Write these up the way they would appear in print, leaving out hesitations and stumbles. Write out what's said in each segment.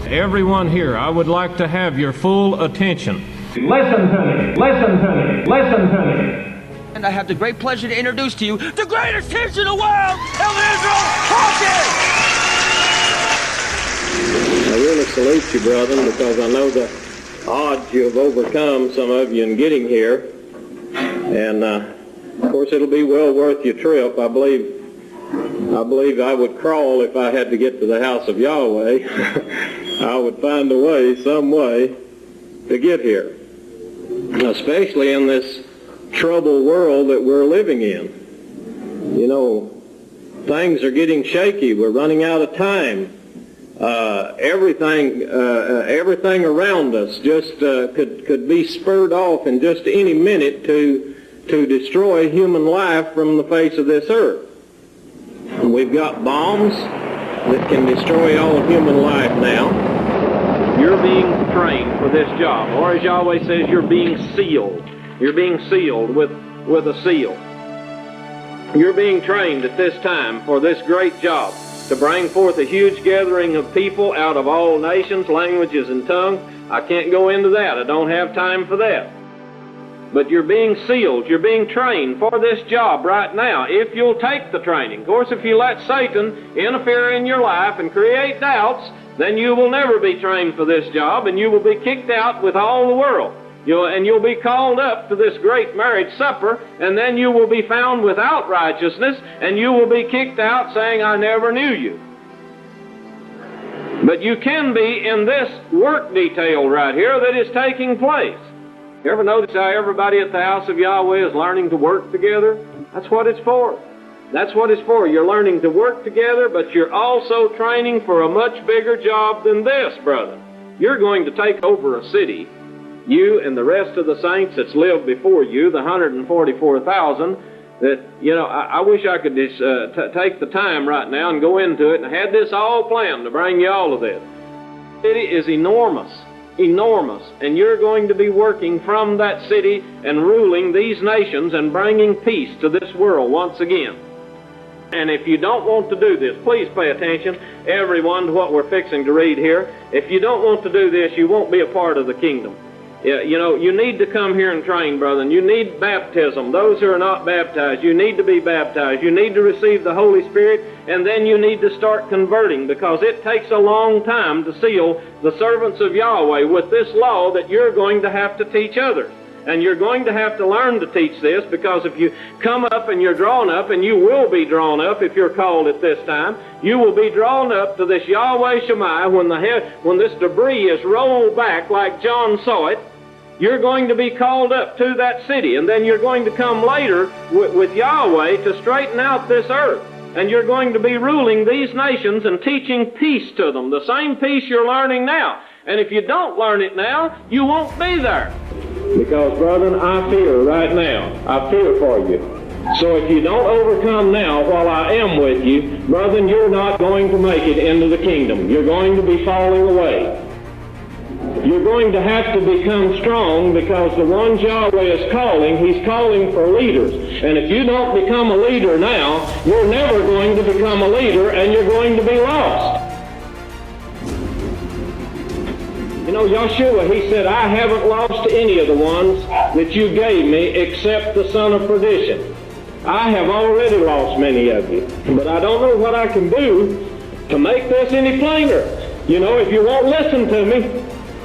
Everyone here, I would like to have your full attention. Listen to me, listen to me, listen to me. And I have the great pleasure to introduce to you the greatest teacher in the world, Yisrayl, Hawkins! I really salute you, brethren, because I know the odds you have overcome, some of you, in getting here. And, of course, it'll be well worth your trip. I believe I would crawl if I had to get to the house of Yahweh. I would find a way, some way, to get here, especially in this troubled world that we're living in. You know, things are getting shaky. We're running out of time. Everything around us just could be spurred off in just any minute to destroy human life from the face of this earth. And we've got bombs that can destroy all human life now. You're being trained for this job, or as Yahweh says, you're being sealed. You're being sealed with a seal. You're being trained at this time for this great job, to bring forth a huge gathering of people out of all nations, languages, and tongues. I can't go into that. I don't have time for that. But you're being sealed. You're being trained for this job right now, if you'll take the training. Of course, if you let Satan interfere in your life and create doubts, then you will never be trained for this job, and you will be kicked out with all the world. You'll be called up to this great marriage supper, and then you will be found without righteousness, and you will be kicked out saying, I never knew you. But you can be in this work detail right here that is taking place. You ever notice how everybody at the house of Yahweh is learning to work together? That's what it's for. That's what it's for. You're learning to work together, but you're also training for a much bigger job than this, brother. You're going to take over a city. You and the rest of the saints that's lived before you, the 144,000, that, I wish I could just take the time right now and go into it, and I had this all planned to bring you all of this. The city is enormous, enormous, and you're going to be working from that city and ruling these nations and bringing peace to this world once again. And if you don't want to do this, please pay attention, everyone, to what we're fixing to read here. If you don't want to do this, you won't be a part of the kingdom. You need to come here and train, brother, and you need baptism. Those who are not baptized, you need to be baptized. You need to receive the Holy Spirit, and then you need to start converting, because it takes a long time to seal the servants of Yahweh with this law that you're going to have to teach others. And you're going to have to learn to teach this, because if you come up and you're drawn up, and you will be drawn up if you're called at this time, you will be drawn up to this Yahweh Shammai when this debris is rolled back like John saw it. You're going to be called up to that city, and then you're going to come later with Yahweh to straighten out this earth. And you're going to be ruling these nations and teaching peace to them, the same peace you're learning now. And if you don't learn it now, you won't be there. Because, brethren, I fear right now. I fear for you. So if you don't overcome now while I am with you, brethren, you're not going to make it into the kingdom. You're going to be falling away. You're going to have to become strong, because the ones Yahweh is calling, He's calling for leaders. And if you don't become a leader now, you're never going to become a leader, and you're going to be lost. Yahshua, He said, I haven't lost any of the ones that you gave me except the son of perdition. I have already lost many of you, but I don't know what I can do to make this any plainer. If you won't listen to me,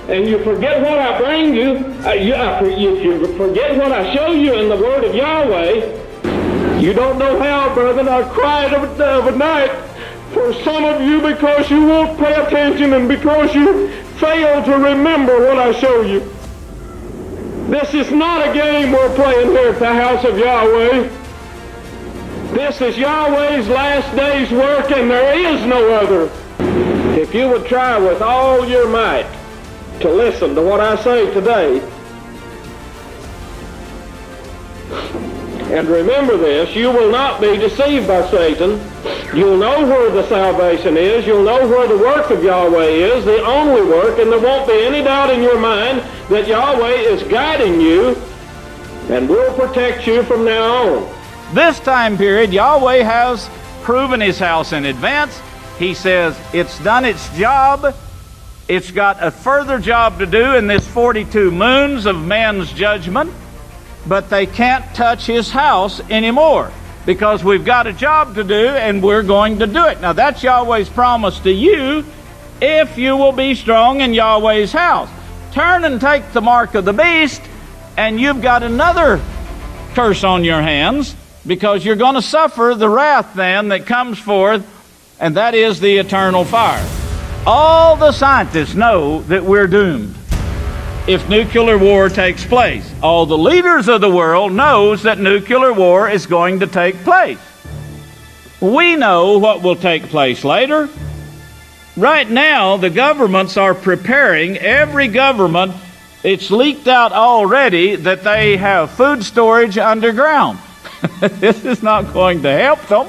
and you forget what I bring you, if you forget what I show you in the Word of Yahweh, you don't know how, brethren, I cried of a night for some of you, because you won't pay attention and because you fail to remember what I show you. This is not a game we're playing here at the house of Yahweh. This is Yahweh's last day's work, and there is no other. If you would try with all your might to listen to what I say today, and remember this, you will not be deceived by Satan. You'll know where the salvation is. You'll know where the work of Yahweh is, the only work, and there won't be any doubt in your mind that Yahweh is guiding you and will protect you from now on. This time period, Yahweh has proven His house in advance. He says it's done its job. It's got a further job to do in this 42 moons of man's judgment, but they can't touch his house anymore because we've got a job to do and we're going to do it. Now that's Yahweh's promise to you if you will be strong in Yahweh's house. Turn and take the mark of the beast and you've got another curse on your hands because you're going to suffer the wrath then that comes forth, and that is the eternal fire. All the scientists know that we're doomed if nuclear war takes place. All the leaders of the world knows that nuclear war is going to take place. We know what will take place later. Right now, the governments are preparing, every government, it's leaked out already that they have food storage underground. This is not going to help them,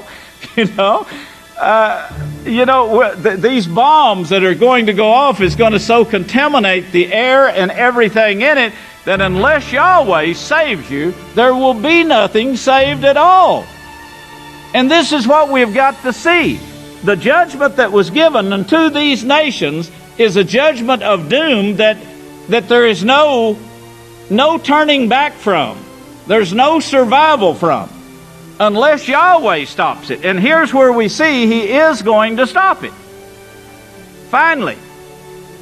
these bombs that are going to go off is going to so contaminate the air and everything in it that unless Yahweh saves you, there will be nothing saved at all. And this is what we've got to see. The judgment that was given unto these nations is a judgment of doom that there is no turning back from. There's no survival from, unless Yahweh stops it. And here's where we see He is going to stop it. Finally.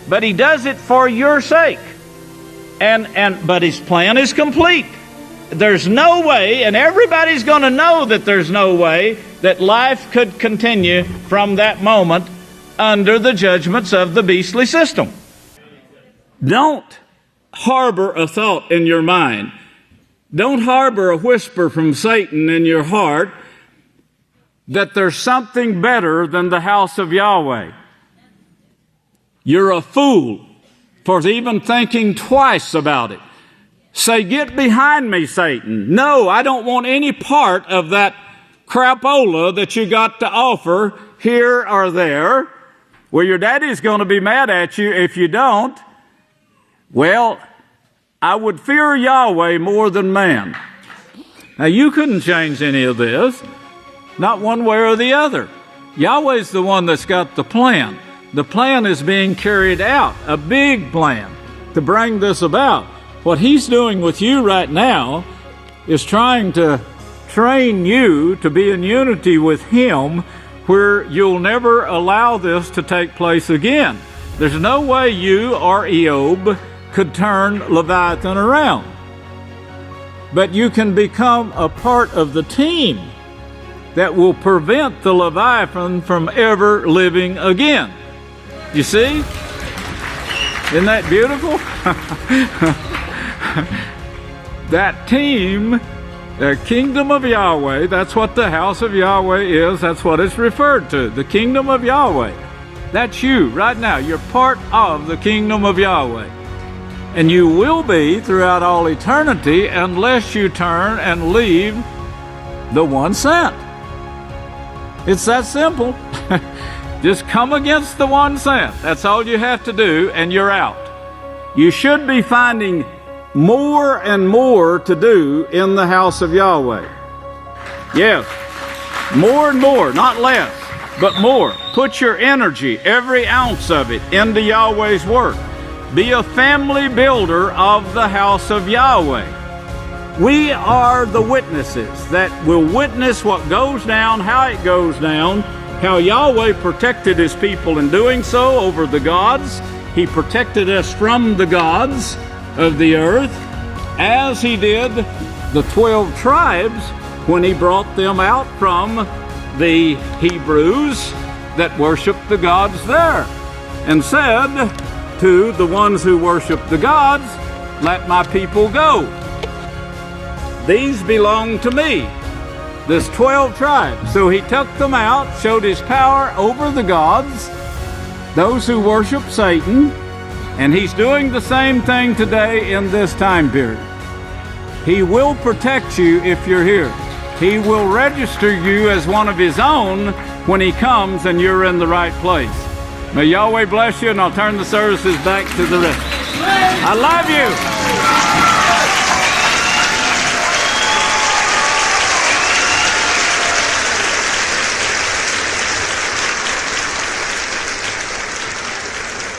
But He does it for your sake. But His plan is complete. There's no way, and everybody's going to know that there's no way that life could continue from that moment under the judgments of the beastly system. Don't harbor a thought in your mind. Don't harbor a whisper from Satan in your heart that there's something better than the house of Yahweh. You're a fool for even thinking twice about it. Say, get behind me, Satan. No, I don't want any part of that crapola that you got to offer here or there. Well, your daddy's going to be mad at you if you don't. Well, I would fear Yahweh more than man. Now, you couldn't change any of this, not one way or the other. Yahweh's the one that's got the plan. The plan is being carried out, a big plan to bring this about. What He's doing with you right now is trying to train you to be in unity with Him where you'll never allow this to take place again. There's no way you or Eob could turn Leviathan around. But you can become a part of the team that will prevent the Leviathan from ever living again. You see? Isn't that beautiful? That team, the Kingdom of Yahweh, that's what the house of Yahweh is. That's what it's referred to, the Kingdom of Yahweh. That's you right now. You're part of the Kingdom of Yahweh. And you will be throughout all eternity unless you turn and leave the one sent. It's that simple. Just come against the one sent. That's all you have to do, and you're out. You should be finding more and more to do in the house of Yahweh. Yes, more and more, not less, but more. Put your energy, every ounce of it, into Yahweh's work. Be a family builder of the house of Yahweh. We are the witnesses that will witness what goes down, how it goes down, how Yahweh protected His people in doing so over the gods. He protected us from the gods of the earth, as He did the 12 tribes when He brought them out from the Hebrews that worshiped the gods there, and said to the ones who worship the gods, let my people go. These belong to me. This 12 tribes. So He took them out, showed His power over the gods, those who worship Satan, and He's doing the same thing today in this time period. He will protect you if you're here. He will register you as one of His own when He comes and you're in the right place. May Yahweh bless you, and I'll turn the services back to the rest. I love you.